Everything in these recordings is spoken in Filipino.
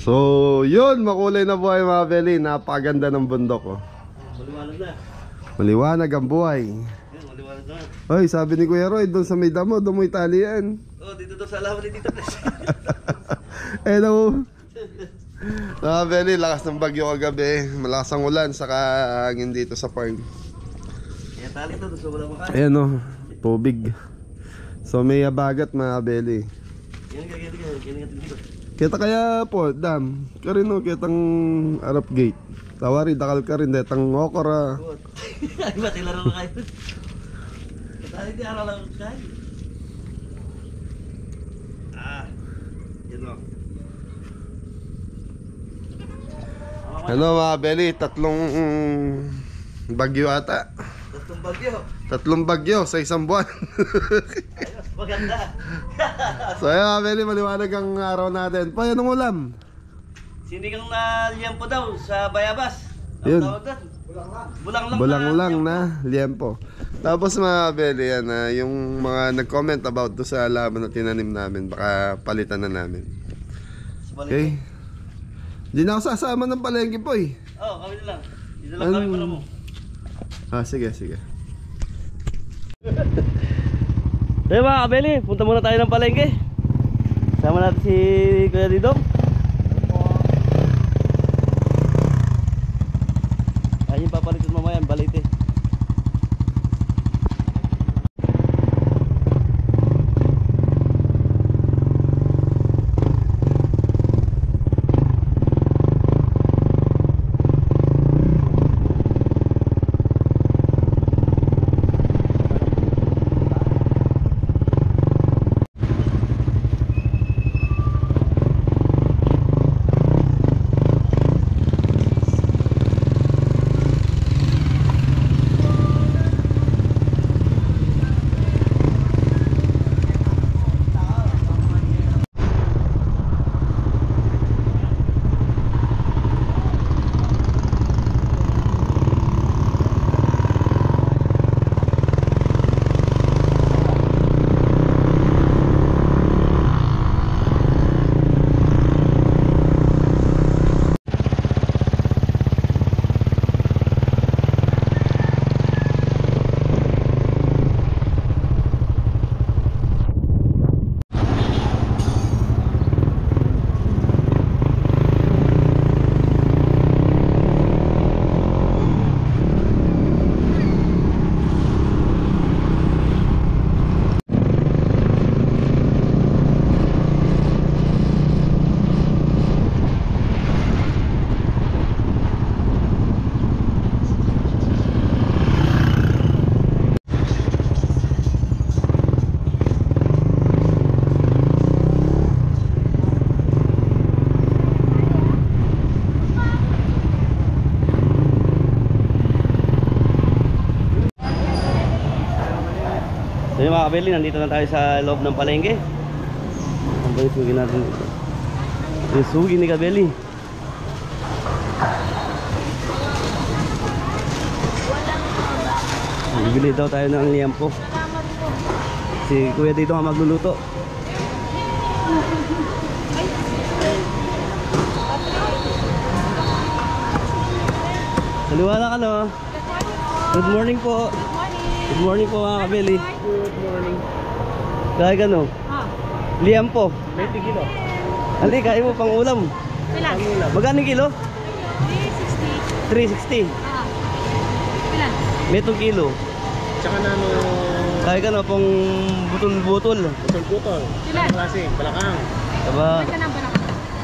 So, yun, makulay na buhay mga Beli. Napakaganda ng bundok oh. Maliwanag na. Maliwanag ang buhay. Maliwanag na. Oy, sabi ni Kuya Roy, doon sa may damo, doon mo Italian. Oh, dito daw sa alaman ni Tito Pres. Hello. Mga Beli, lakas ng bagyo kagabi. Malakas ang ulan, saka hangin dito sa farm. Kaya tali ito, doon sa wala makain. Ayan oh, tubig. So may abagat mga Beli. Yan nga dito. Kita kaya po, dam. Karino kitang Arab Gate. Tawari dakal ka rin detang okora. Ay, mati laro na kayo. Tali di araw lang kayo. Yan o. Ano mga Beli, tatlong bagyo ata. Tatlong bagyo. Tatlong bagyo sa isang buwan. Ayos, maganda. So ayun mga Beli, maliwanag ang araw natin. Pa, anong ulam? Sinigang na liyempo daw sa Bayabas. Yun. Bulang lang na liempo. Tapos mga Beli, yan, yung mga nag-comment about do sa laban na tinanim namin, baka palitan na namin. Okay. Hindi na ako sasama ng palengke po eh. Oo, kami na lang. Hindi na lang kami para mo. Sige. Tayo mga kabeli, punta muna tayo ng palengke. Sama natin si Kuya Didong. Ayun yung papalitin mamaya, ang balite. So yung mga kabeli, nandito na tayo sa loob ng palengke. Ang ba yung sugi natin dito? Yung sugi ni kabeli. Bibili daw tayo ng liempo. Si Kuya dito nga magluluto. Saliwala ka no? Good morning po. Good morning po mga kabeli. Good morning. Kaya gano? Liempo. 20 kilo. Hindi, kaya mo pang ulam. Ilan? Magkano kilo? 360. 360. Ilan? Metong kilo. Tsaka na ano, Kaya ka na pang butol-butol. putol-putol. Ilan? Klase, balakang. Diba?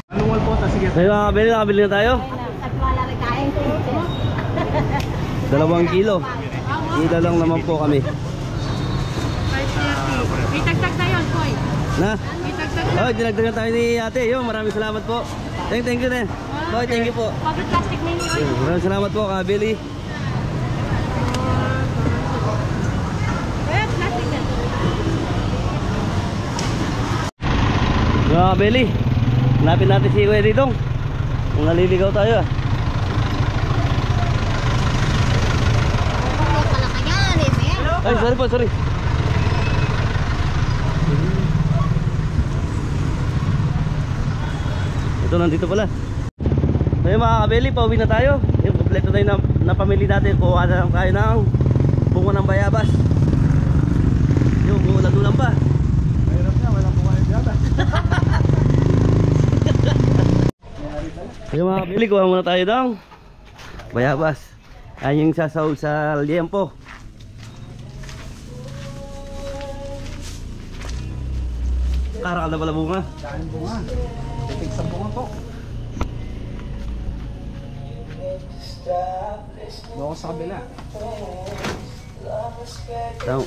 Anong walpota? Sige. Kaya mga kabili, nakabili na tayo. 2 kilo. Ida lang naman po kami. 530. May tagtag na yun, Koy. Na? May tagtag na. Oh, dinagdagan tayo ni ate. Yo, maraming salamat po. Thank you din. Boy, thank you po. Pocket plastic na yun, Koy. Maraming salamat po, kabili. Eh, plastic yan. Mga kabili, hanapin natin si Kuya Didong. Kung naliligaw tayo ah. Ay, sorry po, sorry. Ito Ito, nandito pala. So yung mga kabeli, pauwi na tayo. Yung kompleto na yung napamili natin. Kuha na lang tayo ng bunga ng bayabas. Yung ulan-ulan pa. Mahirap nga, walang bunga ng bayabas. So yung mga kabeli, kuha muna tayo ng bayabas. Yan yung sasawag sa liempo. Karakal na pala bunga. Daan bunga. Titig sa bunga po. Doon ko sa kabila. So,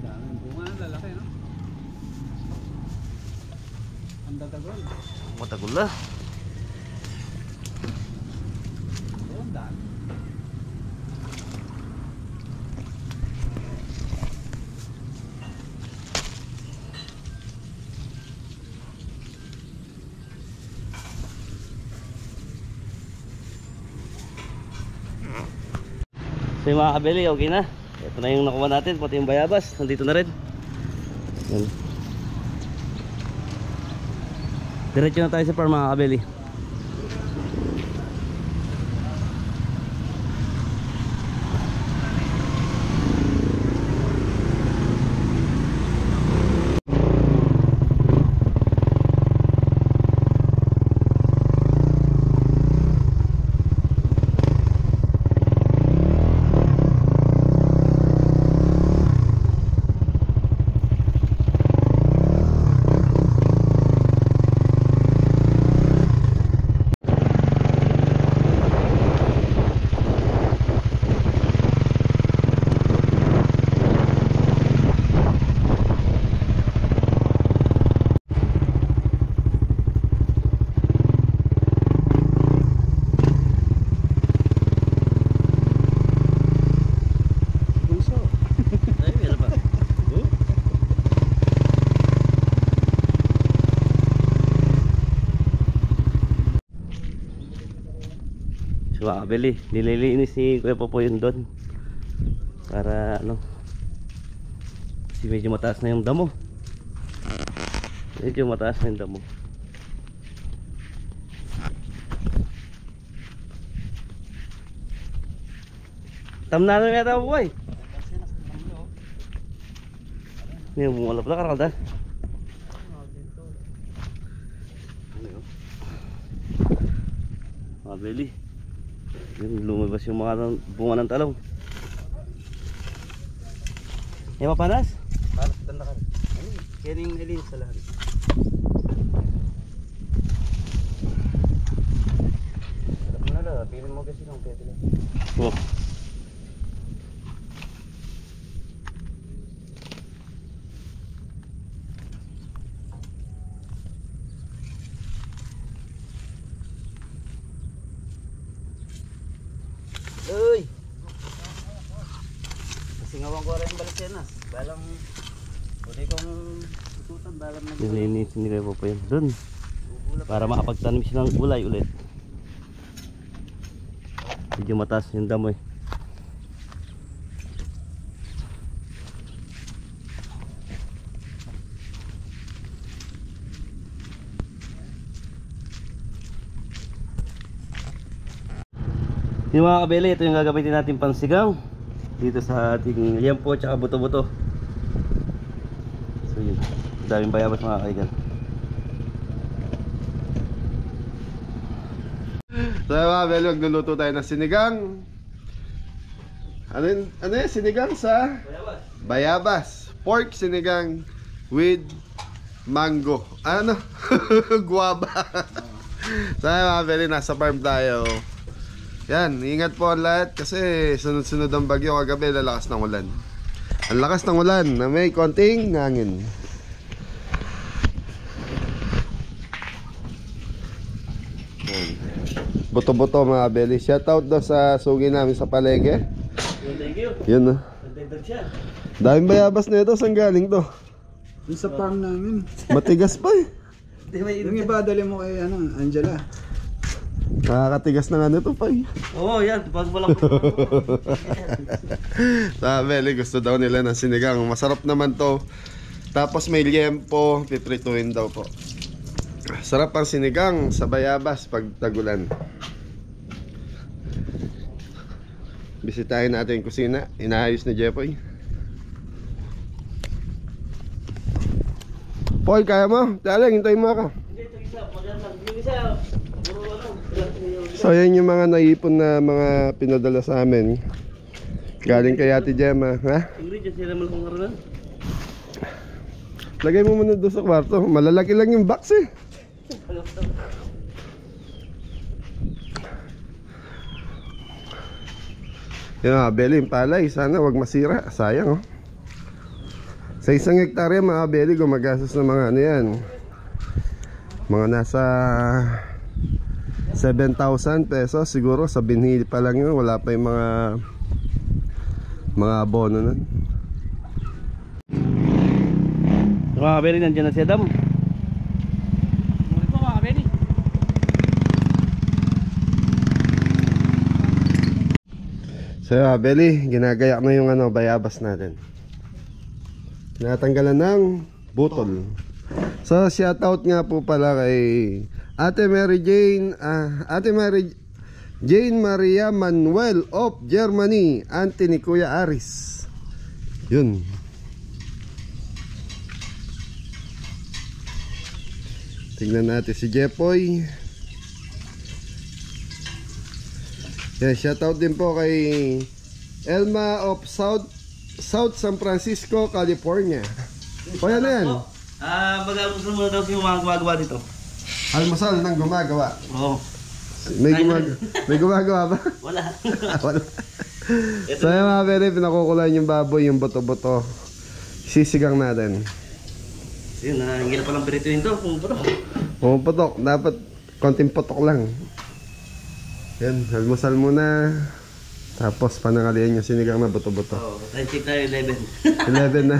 Daming bunga, lalaki no? Ang dagdagon. matagol na. Doon daan. So yung mga kabeli, okay na. Ito na yung nakuha natin, pati yung bayabas. Nandito na rin. Yan. Diretso na tayo sa farm mga kabeli. Ay, meron pa. So mga kabeli, nililinis ni Kuya Popo yun doon. Para ano, kasi medyo mataas na yung damo. Medyo mataas na yung damo. Tamnano na yata po, boy. Ini bunga pala karakal. Mga beli. Yun, lumabas yung mga bunga ng talong. Eh, mapanas? Panas ganda ka. Kaya yung nilin sa lahat. Alam mo na lang, pili mo kasi ng pwede lang. Oh. Uy! Singawang ko rin yung balisenas. Balang, pwede kong tututan, balang nag- nilinisin nila po yun dun. Para makapagtanim siya ng gulay ulit. Medyo mataas yung damo eh. Yung mga kabeli, ito yung gagamitin natin pansigang dito sa ating liempo at buto-buto. So yun, daming bayabas mga kaigan. So mga kabeli, magluluto tayo ng sinigang. Ano yun? Sinigang sa bayabas. Pork sinigang with mango. Ano? Guava. So mga kabeli, nasa farm tayo. Yan, ingat po ang lahat kasi sunod-sunod ang bagyo kagabi, lalakas ng ulan. Ang lakas ng ulan na may konting hangin. Buto-buto mga kabeli. Shoutout daw sa sugi namin sa palengke. Thank you. Yun na. Nagdagdag siya. Daming bayabas na ito. Saan galing to? Yung sa farm namin. Matigas pa eh. Hindi may Yung iba, dali mo kay Angela. Nakakatigas na nga nito pa eh. Oo, yan. Pag walang Sabi, gusto daw nila ng sinigang. Masarap naman to. Tapos may liempo, piprituin daw po. Sarap ang sinigang sa bayabas pag tagulan. Bisitahin natin yung kusina. Inaayos ni Jepoy. Poy, kaya mo? Talang, hintayin mo ako. Ito isa, maganda. Yung isa, puro ano. So yan yung mga naipon na mga pinadala sa amin. Galing kay Ate Gemma, ha? Ingredients nila malakong karoon. Lagay mo muna doon sa kwarto. Malalaki lang yung box eh. Yan mga beli, yung palay. Sana wag masira. Sayang oh. Sa isang hektarya mga beli, gumagastos ng mga ano yan. Mga nasa 7,000 pesos siguro. Sa binhi pa lang yun. Wala pa yung mga abono nun. Mga kabeli, nandiyan na si Adam. Ito mga kabeli. So beli, ginagayak na yung bayabas natin. Tinatanggalan ng butol. So shoutout nga po pala kay Ate Mary Jane, Jane Maria Manuel of Germany, auntie ni Kuya Aris. Yun. Tingnan natin si Jepoy. Yeah, shoutout din po kay Elma of South San Francisco, California. O yan na yan. Mag-almusal muna daw yung mga gumagawa dito. Almusal ng gumagawa. Oo. May gumagawa ba? Wala. Wala. So yung mga pere, pinakukulan yung baboy, yung boto-boto. Sisigang natin. Yun, hindi na palang pirituin to. Pumaputok, dapat konting putok lang. Yan, almusal muna. Tapos panangalian yung sinigang na boto-boto. Oo, time check tayo 11. 11 na.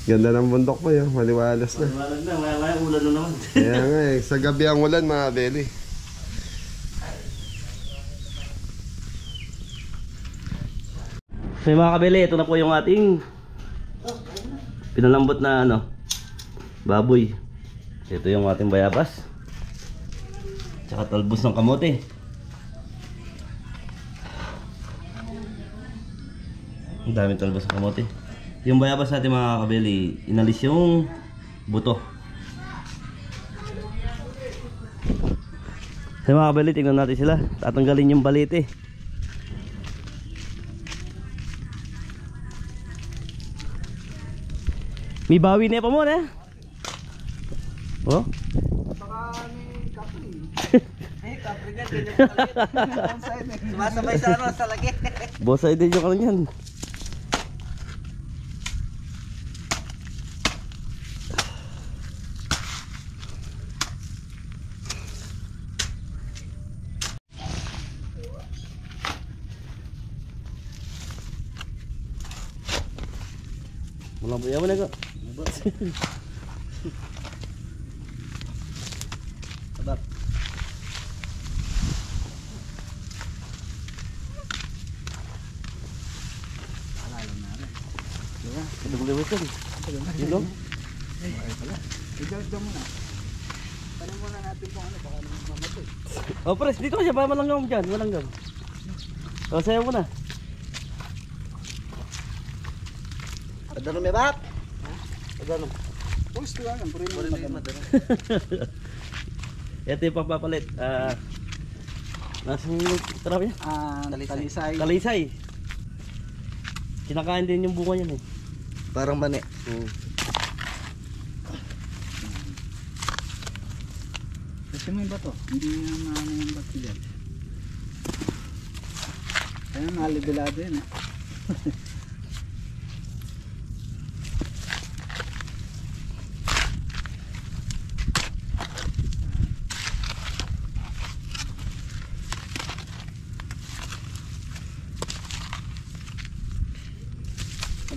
Ganda ng bundok po yun, maliwalas na. Malag na, maya ulan na naman. Kaya nga eh, sa gabi ang ulan mga beli. So mga kabeli, ito na po yung ating pinalambot na baboy. Ito yung ating bayabas. Tsaka talbos ng kamote. Ang daming talbos ng kamote. Yung bayabas natin mga kabeli, inalis yung buto. So mga kabeli, tingnan natin sila. Tatanggalin yung balite. May bawi na pa mo na. Oh? Sumasabay sa lagi. Bosay din yung kanyan. Walang buya mo na ko. Sabat. Alalam na rin. Diba? Kadung-liwit yan. Yun I-judge mo na. Tanong muna natin kung ano, baka naman mamatay. Oh pres, dito siya. Baka malanggam dyan. Malanggam. O, sayo mo na. Padano may bak? Pagano? Pulse ko lang, puro yung madano. Ito yung pagpapalit. Nasa yung trap niya? Talisay. Talisay. Kinakain din yung bunga niyan eh. Parang mani. Kasi mo yung bato. Hindi na maano yung bato dyan. Kaya nalibilado yun eh.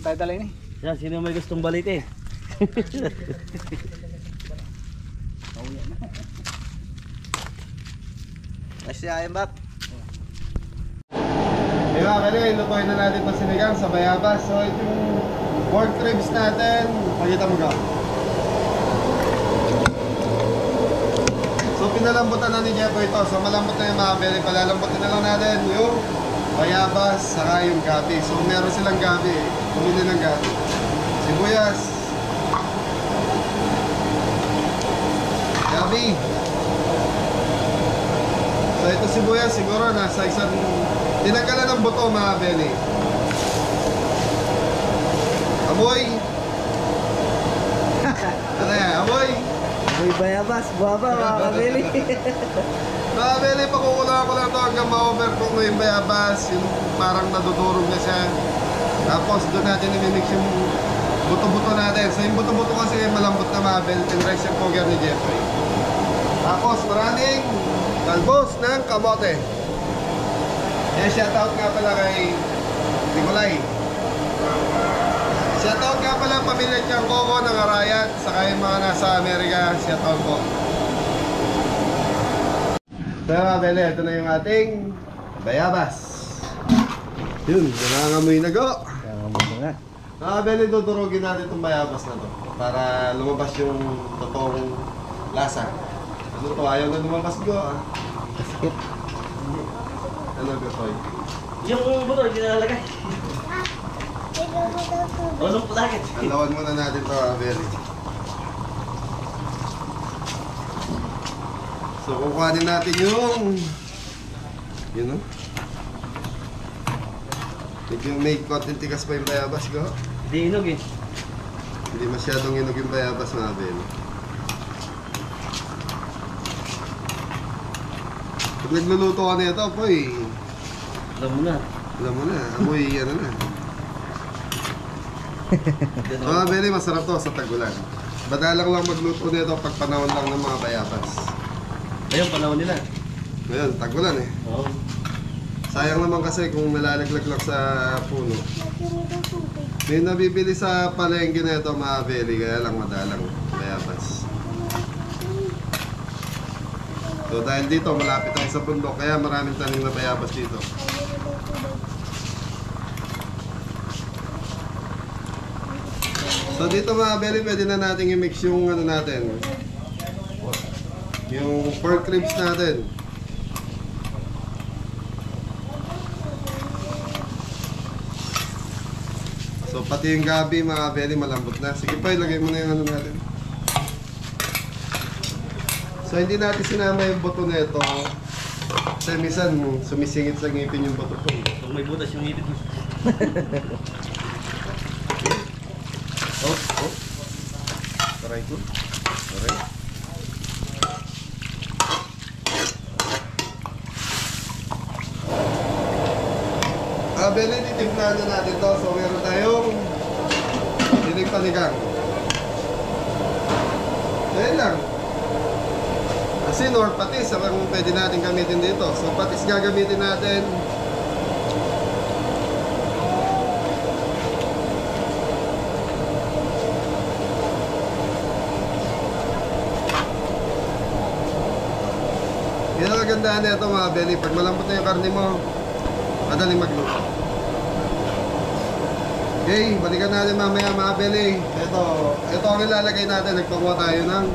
tayo talay ni. Yan, sino may gustong balite? Kasi ayun bak. Okay mga kapatid, lutuin na natin ito sinigang sa bayabas. So ito yung pork ribs natin. Pakita mo ka. So pinalambutan na ni Jeffo ito. So malambot na yung mga kapatid. Palalambutin na lang natin yung bayabas saka yung gabi. So meron silang gabi. Pumili ng gabi. Sibuyas. Gabi. So ito sibuyas siguro nasa isang tinanggalan ng buto mga beli. Amoy. Ano yan? Amoy. May bayabas, buwaba mga kabeli. Mga beli, pakukulang ko lang ito hanggang ma-overcook na yung bayabas. Yung parang nadudurog na siya. Tapos doon natin imimix yung buto-buto natin. So yung buto-buto kasi malambot na mga beli. Tinrice yung poker ni Jeffrey. Tapos maraming talbos ng kamote. Kaya shoutout nga pala kay Nicolay. Shoutout nga pala pamilya niyang Coco ng Arayat. Saka yung mga nasa Amerika. Shoutout po. So mga bele, ito na yung ating bayabas. Yun, nangangamoy na go. Nga. Mga bele, dudurugin natin itong bayabas na to para lumabas yung totoong lasa. Ano to? Ayaw na lumabas go ah. Kasip. Ano go toy? Yung buto, hindi nalalagay. Anong plakit? Alawan muna natin to mga bele. So kukuhanin natin yung yun o. Medyo may konting tigas pa yung bayabas go. Hindi inog eh. Hindi masyadong inog yung bayabas mga bele. Pag nagluluto ka na ito, boy, Alam mo na. alam mo na, amoy ano na. Mga bele, masarap to sa tagulan. Madalang lang magluto nito pag panahon lang ng mga bayabas. Ayun, panahon nila. Ngayon, tagulan eh. Oo. Sayang naman kasi kung nalalaglag lang sa puno. May nabibili sa palengke na ito mga bele, kaya lang madalang bayabas. So dahil dito, malapit tayo sa bundok, kaya maraming tanim na bayabas dito. So dito mga bele, pwede na natin i-mix yung ano natin. Yung pork ribs natin. So pati yung gabi mga bele, malambot na. Sige pa, ilagay mo na yung ano natin. So hindi natin sinama yung buto na ito. Kasi minsan sumisingit sa ngipin yung buto ko. Kung may butas yung ibig mo. Oh. Taray ko. Taray. Bele, titimplahan na natin to. So meron tayong dinig panigang. Ayan lang. Asin or patis ang pwede natin gamitin dito. So patis gagamitin natin. Yan ang kagandahan nito mga bele. Pag malambot na yung karne mo, madaling magluto. Okay, balikan natin mamaya mga bele. Ito ang ilalagay natin. Nagpakuha tayo ng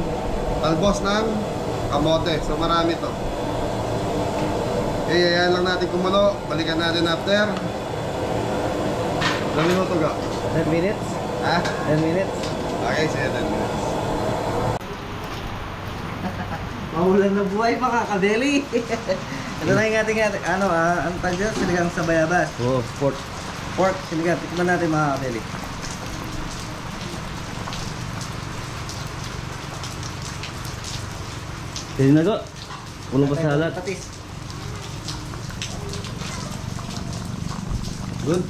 talbos ng kamote. So marami to. Okay, ayan lang natin kumulo. Balikan natin after. Ilang minuto ka? 10 minutes? Ha? 10 minutes? Okay, sige 10 minutes. Mahulan na buhay mga kabeli. Ito na yung ating ano ang tawag dyan, sinigang sa bayabas. Oo, pork. Pork, sinigang. Tikman natin mga kabeli. Pwede na ko. Puno pa sa lahat. Patis. Good.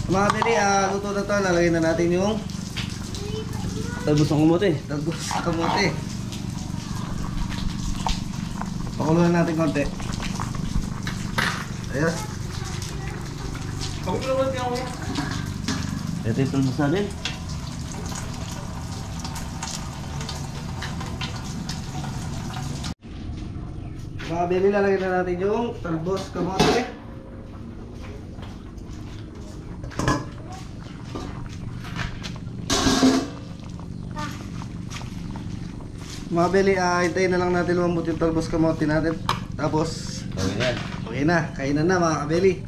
Mga kabeli, luto na ito. Lalagay na natin yung talbos ng kamote. Talbos ng kamote. Pakuluan natin konti. Ayan. Ito yung tulbos natin. Mga beli, lalagyan na natin yung talbos kamote. Mga beli, hintayin na lang natin lumambot yung talbos kamote natin. Tapos, Okay yan. okay na, kainan na mga kabeli.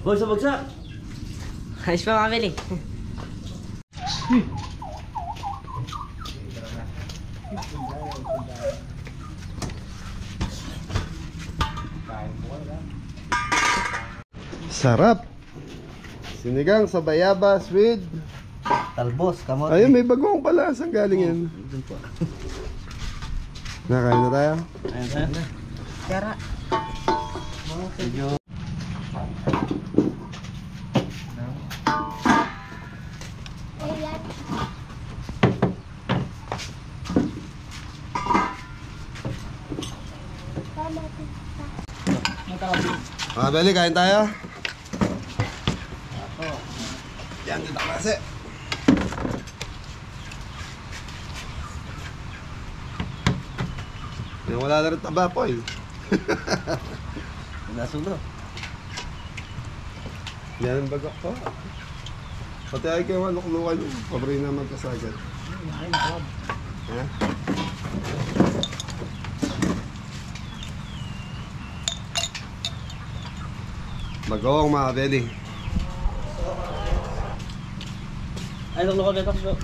Boy, sa bagsak! Ayos pa makabili. Sarap! Sinigang sa bayabas with... Talbos, kamote. Ayun, may bagong pala. Saan galing yan? Doon po. Nakain na tayo. Ayan tayo. Tara. Medyo... Mga beli, kain tayo. Yan, dito kasi. Yung wala na rin taba po eh. Nasulo. Yan ang bagak po. Pati ay kayo maluklukan yung pabri na magkasagad. Ha? Magawang mga beli. Ay, naglukod dito.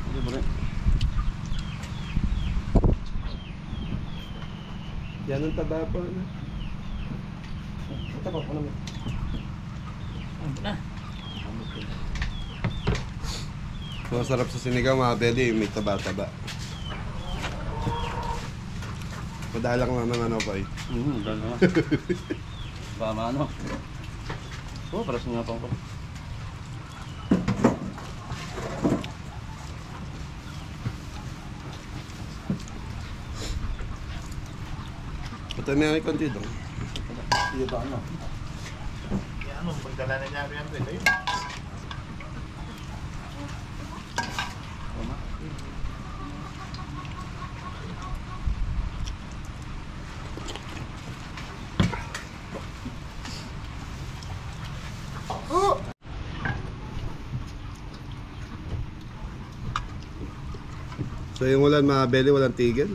Hindi mo rin. Yan ang taba po. Ito po, ano mo? Masarap sa sinigang mga beli, may taba-taba. Padalang lang ng ano pa eh. Dahil naman. Baka maano. Oo, para sa nga pang ko. Ito na yung konti doon. Hindi ba ano? Ano, pagdala na niya yan, pwede yun. So yung ulan mga beli, walang tigil.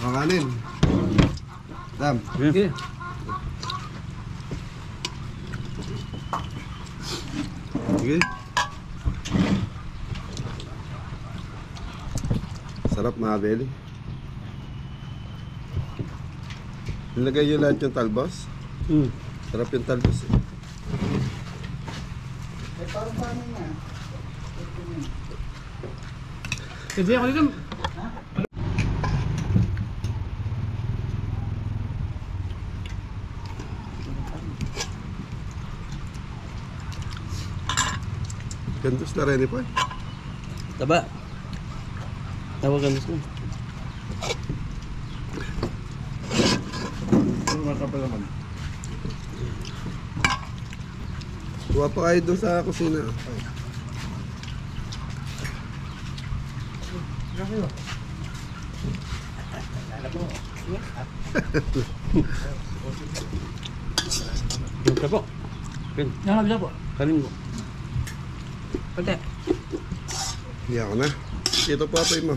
Ang anin. Dam. Sige. Sige. Sarap mga beli. Nilagay nyo lahat yung talbos. Sarap yung talbos eh. Kasi ako dito. Gantos na rin po eh. Taba. Tawagan mo. Kuha pa kayo doon sa kusina. Ito po. Yan, bisa po. Kanin mo. Pwede. Hindi ako na. Ito pa pa mo.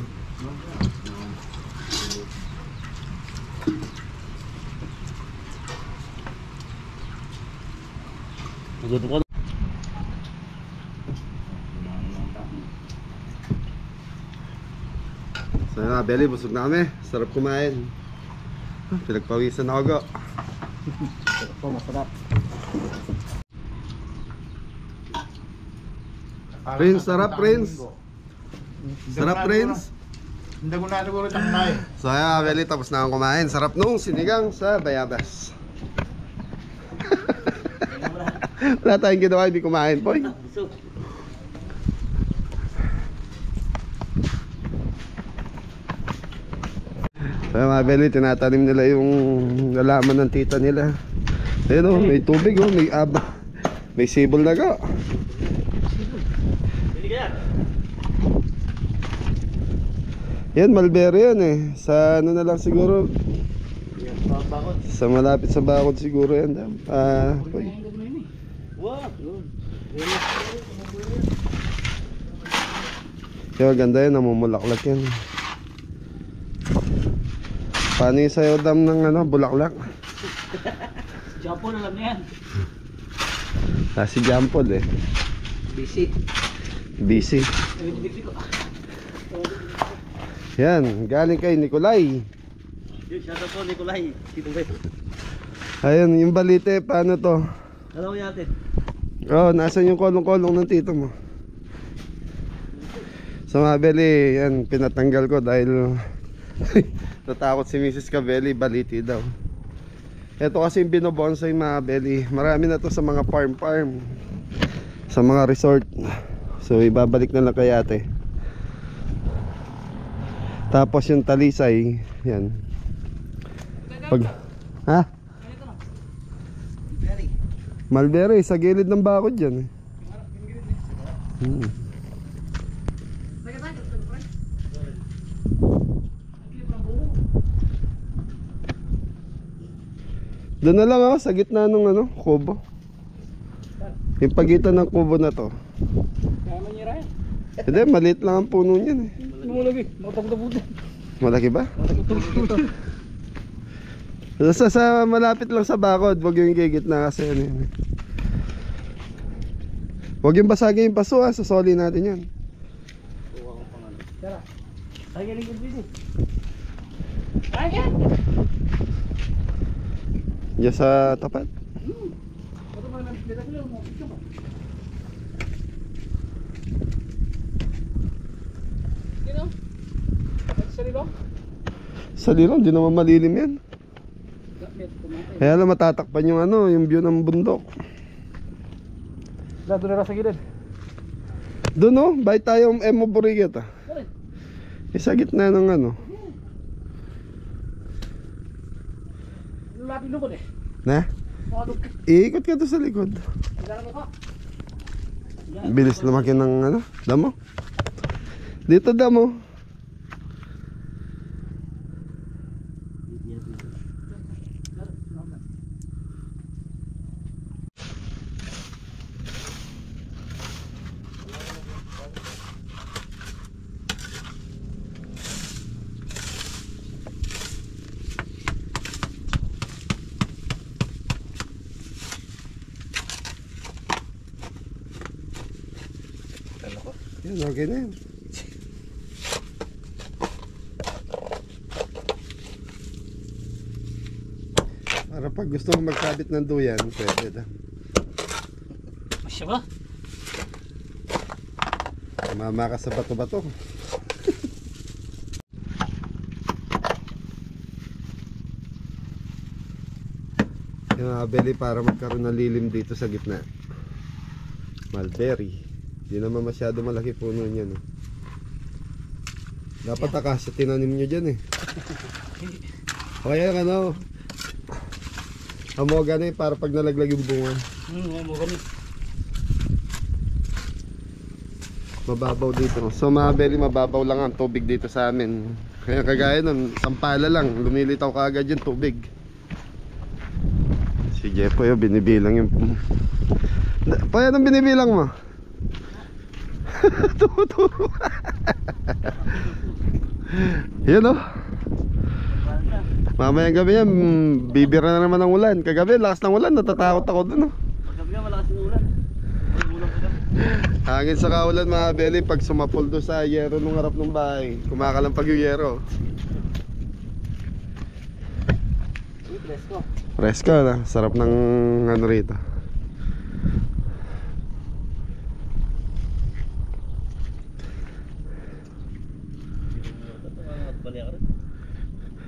Gusto ko. So yun mga beli, busog na kami. Sarap kumain. Pinagpawisan ako go. Ito, masarap. Prince, sarap Prince. Sarap Prince. Hindi ko na siguro itang nai. So yun mga beli, tapos na akong kumain. Sarap nung sinigang sa bayabas. Wala tayong ginawa, hindi kumain po. So, So mga beli, tinatanim nila yung halaman ng tita nila. Ayun oh, may tubig oh, may aba. May sibol na ka. hindi kaya. Yan, mulberry yan eh. Sa ano na lang siguro. Bakot. Sa malapit sa bakod siguro yan. Poy. Wow, yun. Kaya ganda yan, namumulaklak yan. Paano yung sayo dam ng ano, bulaklak? Japo na lang yan. Si Jampol eh. Busy. Busy. Yan, galing kay Nicolay. Yun, shout out po, Nicolay. Sino ba yun? Ayun, yung balite, paano to? Alam mo natin. Oh, nasan yung kolong-kolong ng tito mo? Sa mga beli, yan, pinatanggal ko dahil natakot si Mrs. Cabelli, baliti daw. Ito kasi yung binobonsay mga beli. Marami na to sa mga farm, sa mga resort. So ibabalik na lang kay ate. Tapos yung talisay, yan. Ha? Mulberry, sa gilid ng bakod dyan eh. Doon na lang ako, sa gitna ng ano, kubo. Yung pagitan ng kubo na to. Hindi, maliit lang ang puno niyan eh. Malaki ba? Sa malapit lang sa bakod, wag yung gigitna kasi ano yun. Wag yung basagin yung paso ha, sasoli natin yan. Ay, galing yung busy. Diyan sa tapat. Sa lirong, di naman malilim yan. Kaya lang matatakpan yung ano, yung view ng bundok. Doon na sa gilid. Doon oh, bay tayo Emo Buriget ah. Sa gitna ng ano. Lapit lukod eh. Na? Iikot ka doon sa likod. Bilis lumaki ng ano, damo. Dito damo. Yan, okay na yan. Para pag gusto mong magkabit ng duyan, pwede na. Masya ba? Mama ka sa bato-bato. Yung mga beli para magkaroon ng lilim dito sa gitna. Mulberry. Di naman masyado malaki puno niya no. Dapat akasya tinanim nyo dyan eh. O kaya ano, amoga na eh para pag nalaglag yung bunga. Amoga na. Mababaw dito. So mga beli, mababaw lang ang tubig dito sa amin. Kaya kagaya nun, sampala lang, lumilitaw kaagad yung tubig. Si Jepo yun, binibilang yung... Pa yan ang binibilang mo? Tuturo. Yan o. Mamayang gabi yan, bibira na naman ng ulan. Kagabi, lakas ng ulan, natatakot ako dun o. Paggabi nga malakas yung ulan. Hangin sa kaulan mga beli, pag sumapol doon sa yero nung harap ng bahay, kumakalampag yung yero. Presko. Presko na, sarap ng ano rito.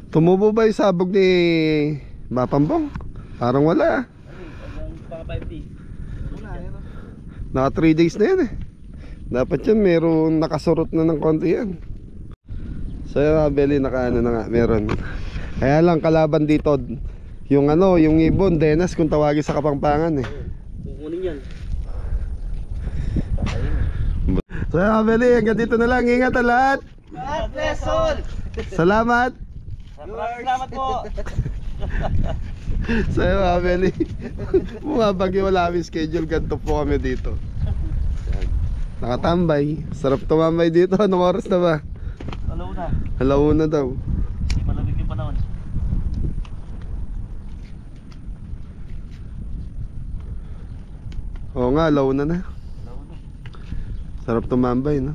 Tumubo ba yung sabog ni Mapambong? Parang wala. Pang 5D. Naka 3 days na yan eh. Dapat yan meron nakasurot na ng konti yan. So yung mga belly naka ano na nga, meron. Kaya lang kalaban dito yung ano, yung ibon, denas kung tawagin sa Kapampangan eh. Kukunin yan. So yung mga belly, hanggang dito na lang. Ingat ang lahat. God bless all! Salamat. Salamat po. So yung mga belly, bumabagyo, wala kami schedule, ganito po kami dito. Nakatambay. Sarap tumambay dito. Anong oras na ba? Alaw na. Alauna daw. Hindi malamig yung panahon. Oo nga, alauna na. Alaw na. Sarap tumambay, no?